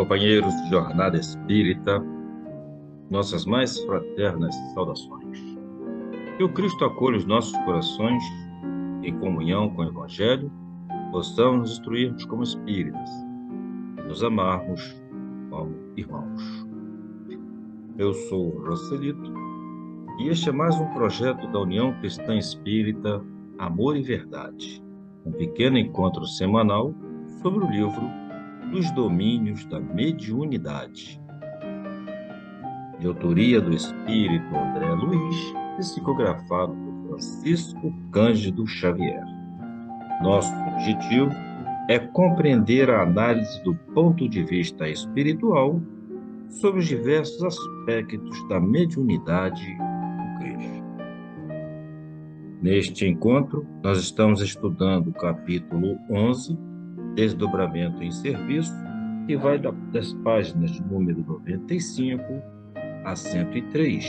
companheiros de jornada espírita, nossas mais fraternas saudações. Que o Cristo acolha os nossos corações em comunhão com o Evangelho, possamos nos instruirmos como espíritas e nos amarmos como irmãos. Eu sou o Joselito e este é mais um projeto da União Cristã Espírita Amor e Verdade, um pequeno encontro semanal sobre o livro Dos Domínios da Mediunidade, de autoria do espírito André Luiz, psicografado por Francisco Cândido Xavier. Nosso objetivo é compreender a análise do ponto de vista espiritual sobre os diversos aspectos da mediunidade do Cristo. Neste encontro, nós estamos estudando o capítulo 11, Desdobramento em Serviço, que vai das páginas de número 95 a 103.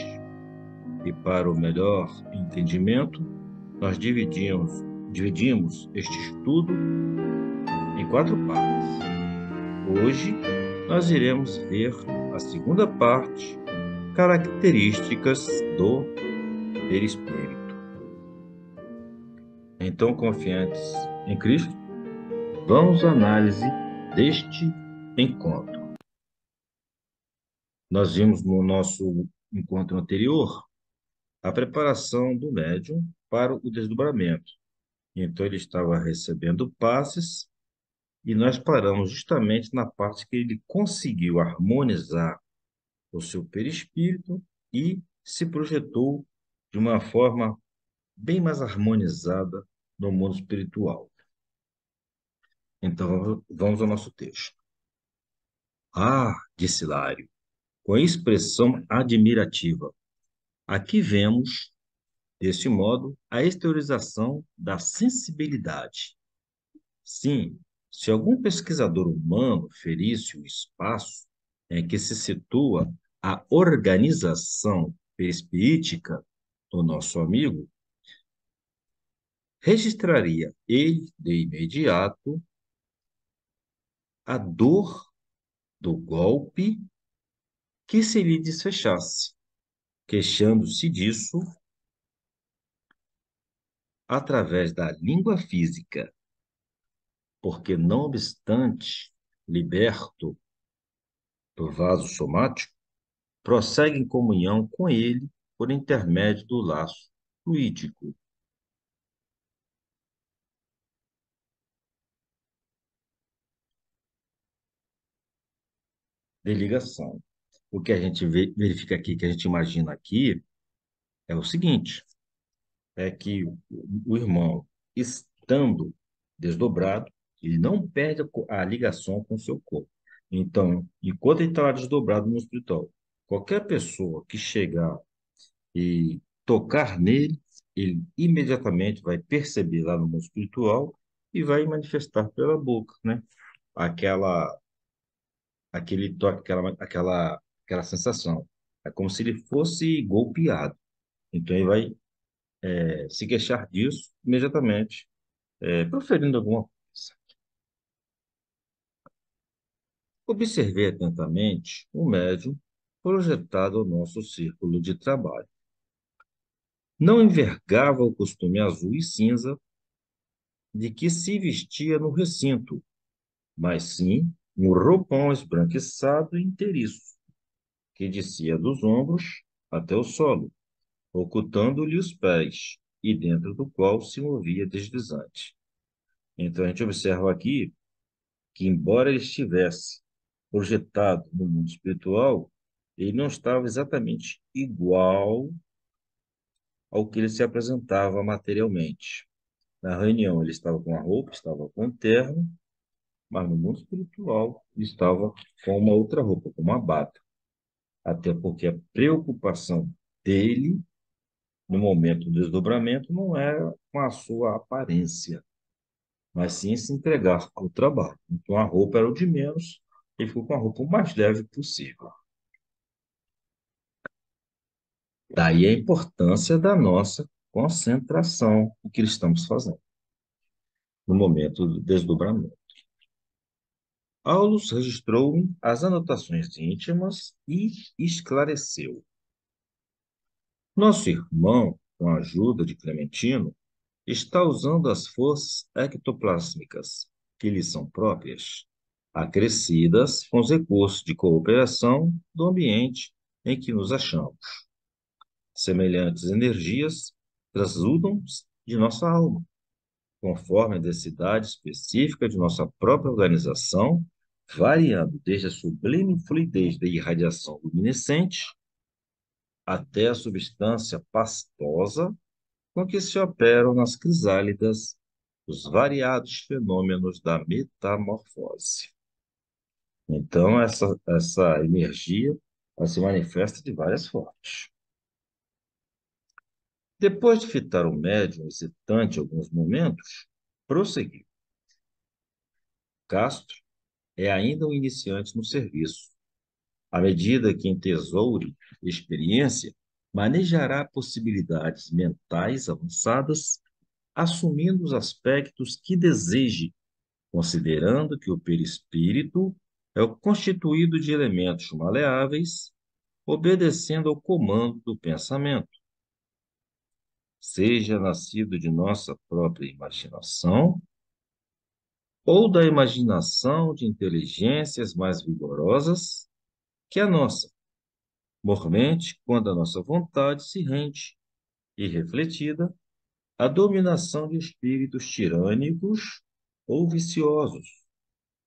E para o melhor entendimento, nós dividimos este estudo em 4 partes. Hoje, nós iremos ver a segunda parte, características do perispírito. Então, confiantes em Cristo, vamos à análise deste encontro. Nós vimos no nosso encontro anterior a preparação do médium para o desdobramento. Então, ele estava recebendo passes e nós paramos justamente na parte que ele conseguiu harmonizar o seu perispírito e se projetou de uma forma bem mais harmonizada no mundo espiritual. Então, vamos ao nosso texto. Ah, disse Lário, com expressão admirativa. Aqui vemos, deste modo, a exteriorização da sensibilidade. Sim, se algum pesquisador humano ferisse o espaço em que se situa a organização perispirítica do nosso amigo, registraria ele de imediato a dor do golpe que se lhe desfechasse, queixando-se disso através da língua física, porque, não obstante, liberto do vaso somático, prossegue em comunhão com ele por intermédio do laço fluídico. De ligação. O que a gente verifica aqui, que a gente imagina aqui, é o seguinte, é que o irmão, estando desdobrado, ele não perde a ligação com o seu corpo. Então, enquanto ele está desdobrado no espiritual, qualquer pessoa que chegar e tocar nele, ele imediatamente vai perceber lá no mundo espiritual e vai manifestar pela boca, né? Aquela, aquele toque, aquela sensação. É como se ele fosse golpeado. Então ele vai se queixar disso imediatamente, proferindo alguma coisa. Observei atentamente o médium projetado ao nosso círculo de trabalho. Não envergava o costume azul e cinza de que se vestia no recinto, mas sim um roupão esbranquiçado e inteiriço, que descia dos ombros até o solo, ocultando-lhe os pés, e dentro do qual se movia deslizante. Então a gente observa aqui que, embora ele estivesse projetado no mundo espiritual, ele não estava exatamente igual ao que ele se apresentava materialmente. Na reunião ele estava com a roupa, estava com o terno, mas no mundo espiritual ele estava com uma outra roupa, com uma bata. Até porque a preocupação dele no momento do desdobramento não era com a sua aparência, mas sim se entregar ao trabalho. Então a roupa era o de menos, ele ficou com a roupa o mais leve possível. Daí a importância da nossa concentração no que estamos fazendo, no momento do desdobramento. Aulus registrou as anotações íntimas e esclareceu. Nosso irmão, com a ajuda de Clementino, está usando as forças ectoplásmicas que lhe são próprias, acrescidas com os recursos de cooperação do ambiente em que nos achamos. Semelhantes energias transudam de nossa alma, conforme a densidade específica de nossa própria organização, variando desde a sublime fluidez da irradiação luminescente até a substância pastosa com que se operam nas crisálidas os variados fenômenos da metamorfose. Então, essa energia ela se manifesta de várias formas. Depois de fitar o médium hesitante alguns momentos, prosseguiu. Castro é ainda um iniciante no serviço. À medida que entesoure experiência, manejará possibilidades mentais avançadas, assumindo os aspectos que deseje, considerando que o perispírito é o constituído de elementos maleáveis, obedecendo ao comando do pensamento, seja nascido de nossa própria imaginação ou da imaginação de inteligências mais vigorosas que a nossa, mormente quando a nossa vontade se rende, irrefletida, à dominação de espíritos tirânicos ou viciosos,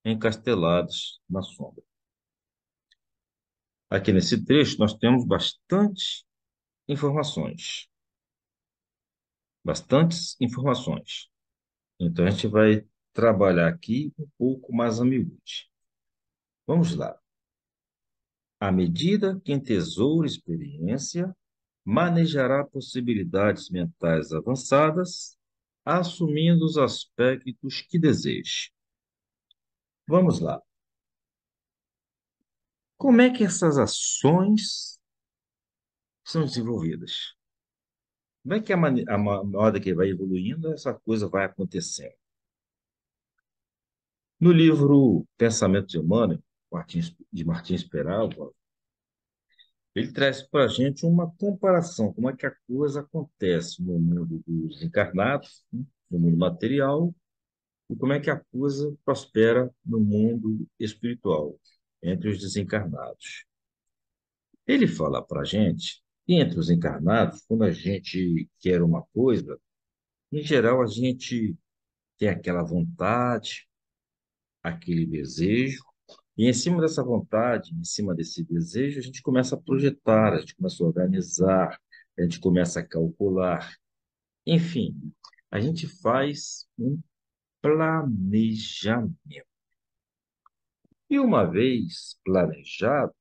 encastelados na sombra. Aqui nesse trecho nós temos informações, bastantes informações. Então a gente vai trabalhar aqui um pouco mais a miúde. Vamos lá. À medida que entesoura experiência, manejará possibilidades mentais avançadas, assumindo os aspectos que deseje. Vamos lá. Como é que essas ações são desenvolvidas? Como é que a moda que vai evoluindo, essa coisa vai acontecendo? No livro Pensamento de Emmanuel, de Martins Peralva, ele traz para a gente uma comparação, como é que a coisa acontece no mundo dos encarnados, né, no mundo material, e como é que a coisa prospera no mundo espiritual, entre os desencarnados. Ele fala para a gente que entre os encarnados, quando a gente quer uma coisa, em geral a gente tem aquela vontade, aquele desejo, e em cima dessa vontade, em cima desse desejo, a gente começa a projetar, a gente começa a organizar, a gente começa a calcular. Enfim, a gente faz um planejamento. E uma vez planejado,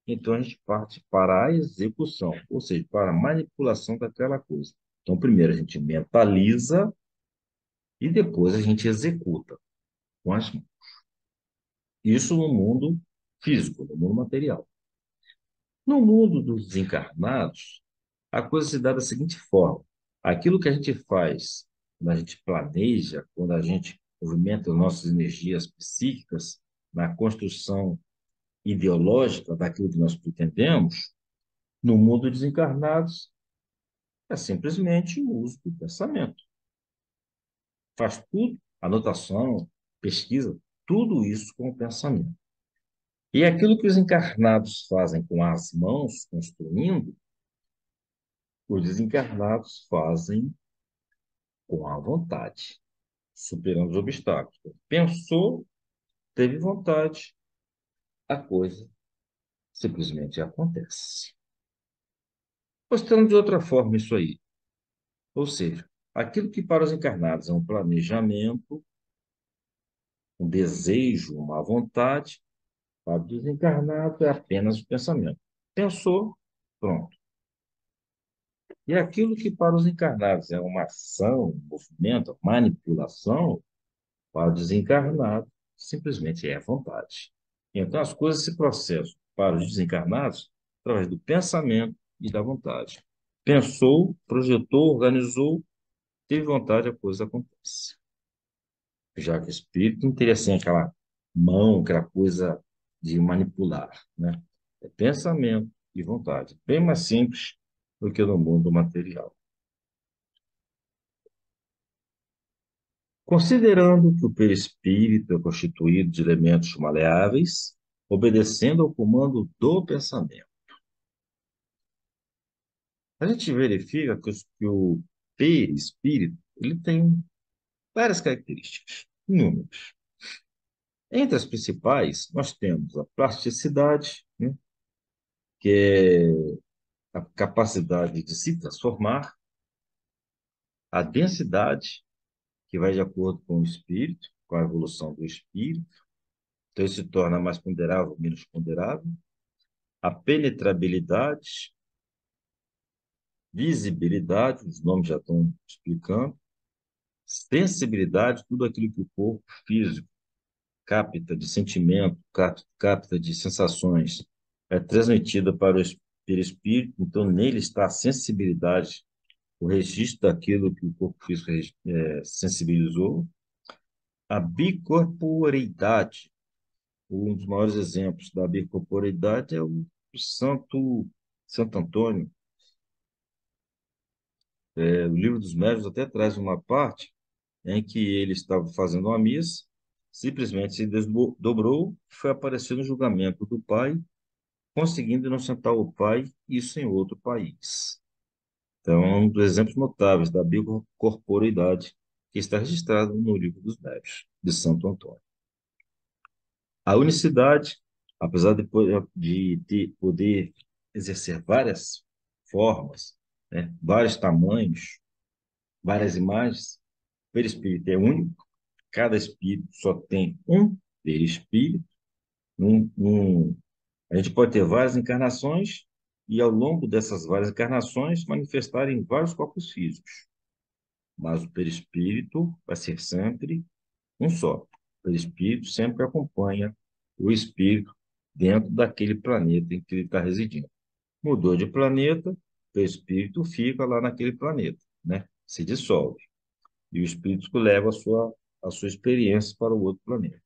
então a gente parte para a execução, ou seja, para a manipulação daquela coisa. Então, primeiro a gente mentaliza e depois a gente executa com as mãos. Isso no mundo físico, no mundo material. No mundo dos desencarnados, a coisa se dá da seguinte forma: aquilo que a gente faz quando a gente planeja, quando a gente movimenta nossas energias psíquicas na construção ideológica daquilo que nós pretendemos, no mundo dos desencarnados, é simplesmente o uso do pensamento. Faz tudo, anotação, pesquisa, tudo isso com o pensamento. E aquilo que os encarnados fazem com as mãos, construindo, os desencarnados fazem com a vontade, superando os obstáculos. Pensou, teve vontade, a coisa simplesmente acontece. Mostrando de outra forma isso aí. Ou seja, aquilo que para os encarnados é um planejamento, um desejo, uma vontade, para o desencarnado é apenas o pensamento. Pensou, pronto. E aquilo que para os encarnados é uma ação, um movimento, manipulação, para o desencarnado simplesmente é a vontade. Então as coisas se processam para os desencarnados através do pensamento e da vontade. Pensou, projetou, organizou, teve vontade, a coisa acontece. Já que o espírito não teria assim aquela mão, aquela coisa de manipular, né? É pensamento e vontade. Bem mais simples do que no mundo material. Considerando que o perispírito é constituído de elementos maleáveis, obedecendo ao comando do pensamento. A gente verifica que o perispírito ele tem várias características, inúmeras. Entre as principais, nós temos a plasticidade, né, que é a capacidade de se transformar, a densidade, que vai de acordo com o espírito, com a evolução do espírito, então ele se torna mais ponderável, menos ponderável, a penetrabilidade, visibilidade, os nomes já estão explicando, sensibilidade, tudo aquilo que o corpo físico capta de sentimento, capta de sensações, é transmitida para o perispírito, então nele está a sensibilidade, o registro daquilo que o corpo físico sensibilizou, a bicorporeidade. Um dos maiores exemplos da bicorporeidade é o Santo Antônio. O Livro dos Médiuns até traz uma parte em que ele estava fazendo uma missa, simplesmente se desdobrou, foi aparecer no julgamento do Pai, conseguindo inocentar o Pai, isso em outro país. Então, é um dos exemplos notáveis da bicorporeidade que está registrado no Livro dos Médiuns, de Santo Antônio. A unicidade, apesar poder exercer várias formas, né, vários tamanhos, várias imagens, o perispírito é único, cada espírito só tem um perispírito, a gente pode ter várias encarnações e, ao longo dessas várias encarnações, manifestarem vários corpos físicos, mas o perispírito vai ser sempre um só. O perispírito sempre acompanha o espírito dentro daquele planeta em que ele está residindo. Mudou de planeta, o espírito fica lá naquele planeta, né? Se dissolve. E o espírito leva a sua experiência para o outro planeta.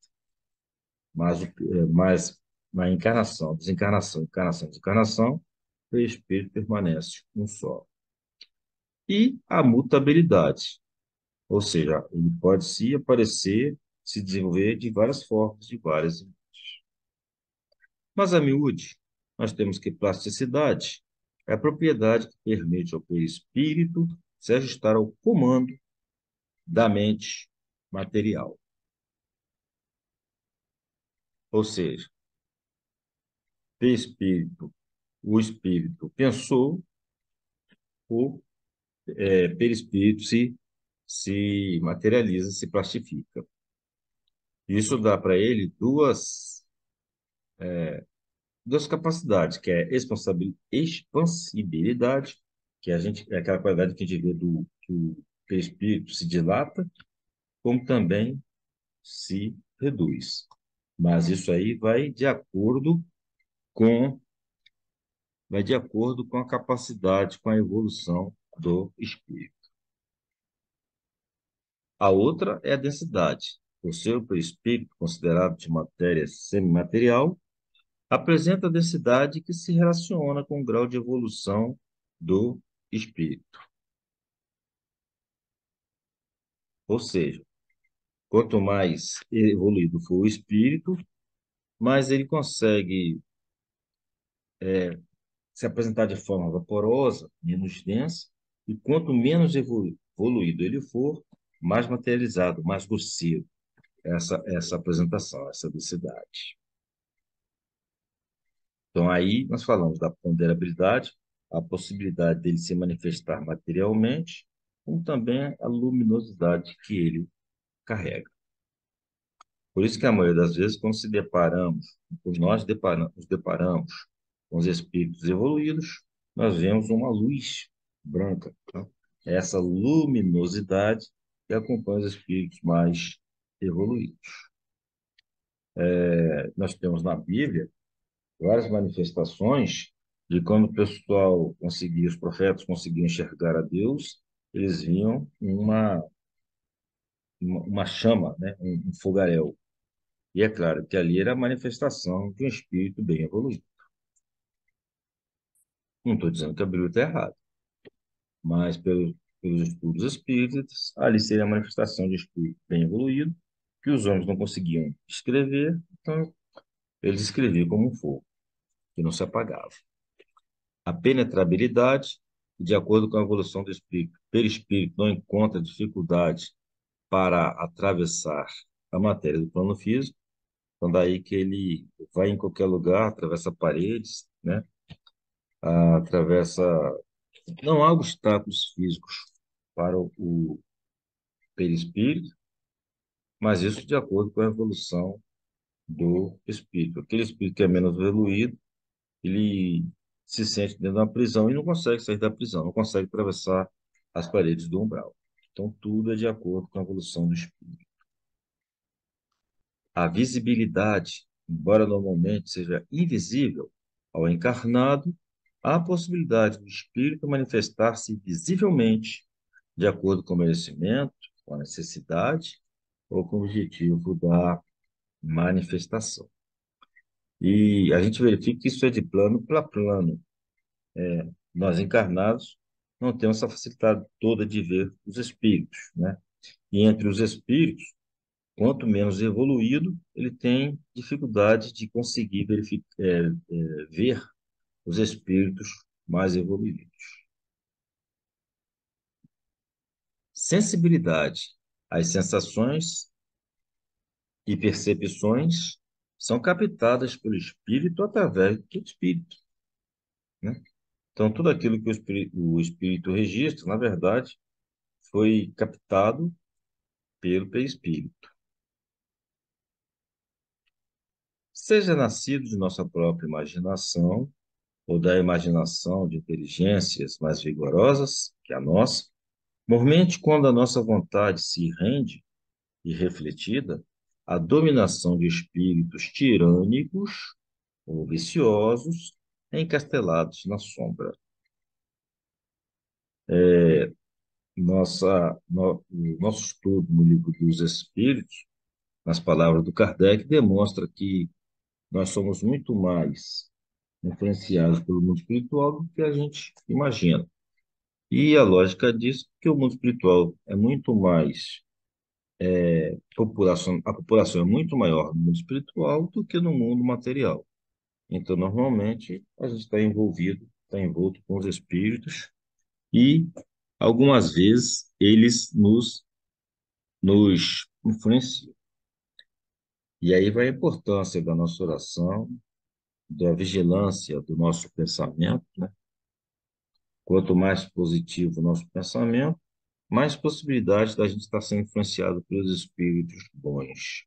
Mas na encarnação, desencarnação, encarnação, desencarnação, o espírito permanece um só. E a mutabilidade, ou seja, ele pode se aparecer, se desenvolver de várias formas, de várias. Mas a miúde, nós temos que plasticidade é a propriedade que permite ao perispírito se ajustar ao comando da mente material. Ou seja, perispírito, o espírito pensou, o perispírito se materializa, se plastifica. Isso dá para ele duas capacidades, que é expansibilidade, que é aquela qualidade que a gente vê que o perispírito se dilata, como também se reduz. Mas isso aí com vai de acordo com a capacidade, com a evolução do espírito. A outra é a densidade. O seu perispírito, considerado de matéria semimaterial, apresenta a densidade que se relaciona com o grau de evolução do espírito. Ou seja, quanto mais evoluído for o espírito, mais ele consegue se apresentar de forma vaporosa, menos densa, e quanto menos evoluído ele for, mais materializado, mais grosseiro essa apresentação, essa densidade. Então, aí nós falamos da ponderabilidade, a possibilidade dele se manifestar materialmente, como também a luminosidade que ele carrega. Por isso que a maioria das vezes, quando nos deparamos com os espíritos evoluídos, nós vemos uma luz branca. Tá? É essa luminosidade que acompanha os espíritos mais evoluídos. Nós temos na Bíblia várias manifestações de quando o pessoal conseguia, os profetas conseguiam enxergar a Deus, eles viam uma chama, né? Um fogaréu. E é claro que ali era a manifestação de um espírito bem evoluído. Não estou dizendo que a Bíblia está errada, mas pelos estudos espíritas, ali seria a manifestação de um espírito bem evoluído, que os homens não conseguiam escrever, então eles escreviam como um fogo, que não se apagava. A penetrabilidade, de acordo com a evolução do espírito, perispírito não encontra dificuldade para atravessar a matéria do plano físico, então daí que ele vai em qualquer lugar, atravessa paredes, né? Atravessa. Não há obstáculos físicos para o perispírito, mas isso de acordo com a evolução do espírito. Aquele espírito que é menos evoluído, ele se sente dentro de uma prisão e não consegue sair da prisão, não consegue atravessar as paredes do umbral. Então, tudo é de acordo com a evolução do espírito. A visibilidade, embora normalmente seja invisível ao encarnado, há a possibilidade do espírito manifestar-se visivelmente, de acordo com o merecimento, com a necessidade ou com o objetivo da manifestação. E a gente verifica que isso é de plano para plano. Nós encarnados não temos essa facilidade toda de ver os espíritos, né? E entre os espíritos, quanto menos evoluído, ele tem dificuldade de conseguir ver os espíritos mais evoluídos. Sensibilidade. As sensações e percepções são captadas pelo espírito através do espírito, né? Então, tudo aquilo que o espírito registra, na verdade, foi captado pelo perispírito. Seja nascido de nossa própria imaginação ou da imaginação de inteligências mais vigorosas que a nossa, normalmente quando a nossa vontade se rende e refletida, a dominação de espíritos tirânicos ou viciosos encastelados na sombra. O nosso estudo no livro dos Espíritos, nas palavras do Kardec, demonstra que nós somos muito mais influenciados pelo mundo espiritual do que a gente imagina. E a lógica diz que o mundo espiritual é muito mais a população é muito maior no mundo espiritual do que no mundo material. Então, normalmente, a gente está envolvido, está envolto com os espíritos e, algumas vezes, eles nos influenciam. E aí vai a importância da nossa oração, da vigilância do nosso pensamento, né? Quanto mais positivo o nosso pensamento, mais possibilidade da gente estar sendo influenciado pelos espíritos bons.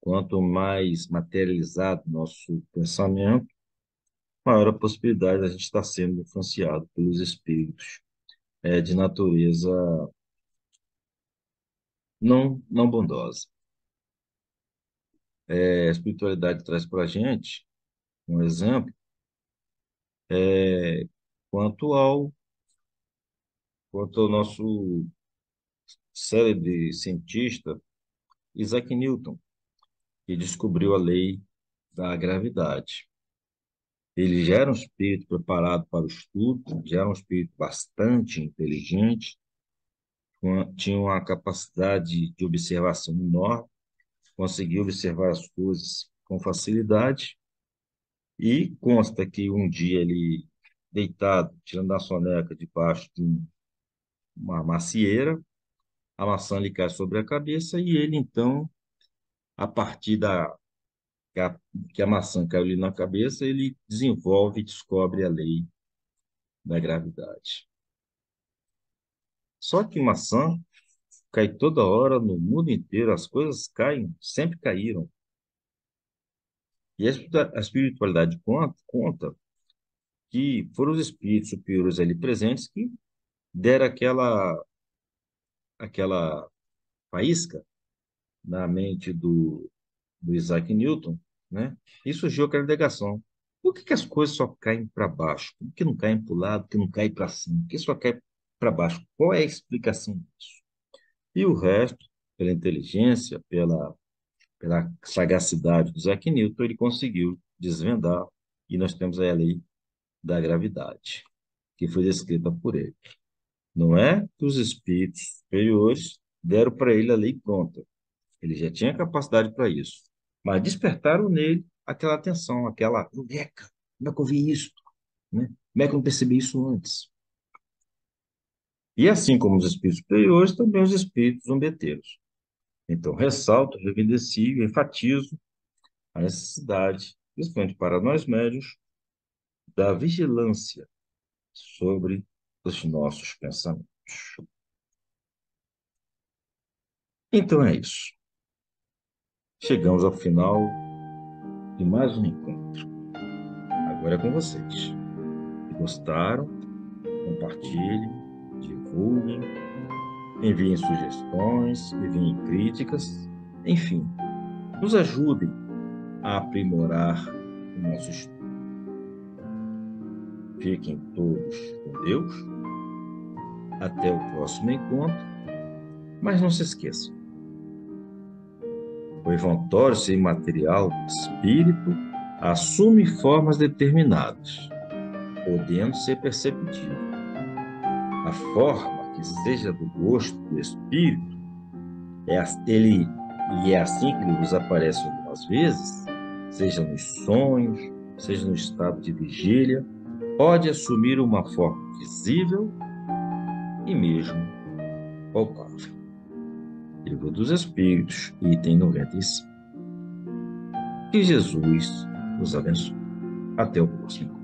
Quanto mais materializado nosso pensamento, maior a possibilidade da gente estar sendo influenciado pelos espíritos de natureza não bondosa. A espiritualidade traz para a gente um exemplo quanto quanto ao nosso célebre cientista Isaac Newton, que descobriu a lei da gravidade. Ele já era um espírito preparado para o estudo, já era um espírito bastante inteligente, tinha uma capacidade de observação enorme, conseguia observar as coisas com facilidade, e consta que um dia ele, deitado, tirando a soneca debaixo de uma macieira, a maçã lhe cai sobre a cabeça e ele, então, a partir que a maçã caiu-lhe na cabeça, ele desenvolve e descobre a lei da gravidade. Só que maçã cai toda hora no mundo inteiro, as coisas caem, sempre caíram. E a espiritualidade conta que foram os espíritos superiores ali presentes que deram aquela faísca na mente do Isaac Newton, né? E surgiu aquela indagação. Por que as coisas só caem para baixo? Por que não caem para o lado? Por que não caem para cima? Por que só cai para baixo? Qual é a explicação disso? E o resto, pela inteligência, Pela sagacidade do Isaac Newton, ele conseguiu desvendar, e nós temos aí a lei da gravidade, que foi descrita por ele. Não é que os espíritos superiores deram para ele a lei pronta. Ele já tinha capacidade para isso. Mas despertaram nele aquela atenção, aquela, Eureka, como é que eu vi isso? Né? Como é que eu não percebi isso antes? E assim como os espíritos superiores, também os espíritos zombeteiros. Então, ressalto, revidencio e enfatizo a necessidade, principalmente para nós médios, da vigilância sobre os nossos pensamentos. Então é isso. Chegamos ao final de mais um encontro. Agora é com vocês. Se gostaram, compartilhem, divulguem, enviem sugestões, enviem críticas, enfim, nos ajudem a aprimorar o nosso estudo. Fiquem todos com Deus. Até o próximo encontro. Mas não se esqueçam, o evantório imaterial do espírito assume formas determinadas, podendo ser perceptível. A forma que seja do gosto do espírito, e é assim que ele nos aparece algumas vezes, seja nos sonhos, seja no estado de vigília, pode assumir uma forma visível e mesmo palpável. Livro dos Espíritos, item 95. Que Jesus os abençoe. Até o próximo encontro.